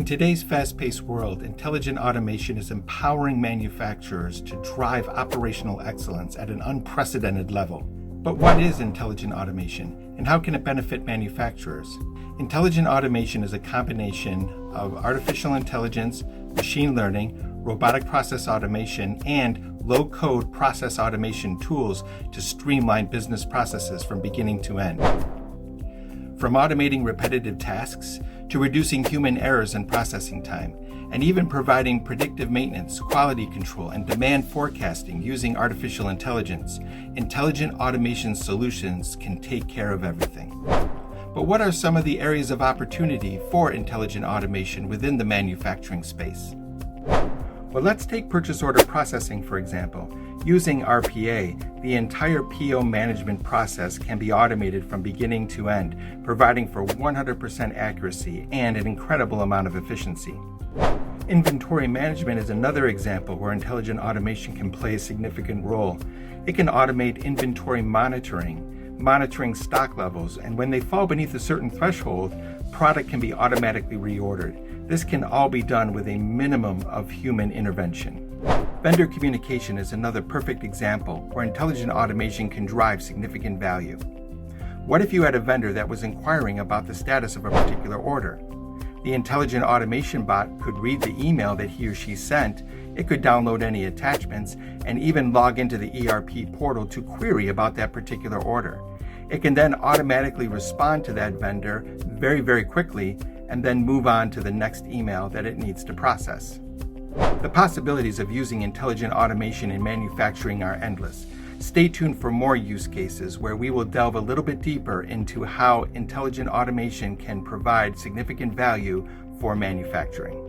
today's fast-paced world, intelligent automation is empowering manufacturers to drive operational excellence at an unprecedented level. But what is intelligent automation, and how can it benefit manufacturers? Intelligent automation is a combination of artificial intelligence, machine learning, robotic process automation, and low-code process automation tools to streamline business processes from beginning to end. From automating repetitive tasks to reducing human errors and processing time, and even providing predictive maintenance, quality control, and demand forecasting using artificial intelligence, intelligent automation solutions can take care of everything. But what are some of the areas of opportunity for intelligent automation within the manufacturing space? Well, let's take purchase order processing, for example. Using RPA, the entire PO management process can be automated from beginning to end, providing for 100% accuracy and an incredible amount of efficiency. Inventory management is another example where intelligent automation can play a significant role. It can automate inventory monitoring stock levels, and when they fall beneath a certain threshold, product can be automatically reordered. This can all be done with a minimum of human intervention. Vendor communication is another perfect example where intelligent automation can drive significant value. What if you had a vendor that was inquiring about the status of a particular order? The intelligent automation bot could read the email that he or she sent, it could download any attachments, and even log into the ERP portal to query about that particular order. It can then automatically respond to that vendor very quickly and then move on to the next email that it needs to process. The possibilities of using intelligent automation in manufacturing are endless. Stay tuned for more use cases where we will delve a little bit deeper into how intelligent automation can provide significant value for manufacturing.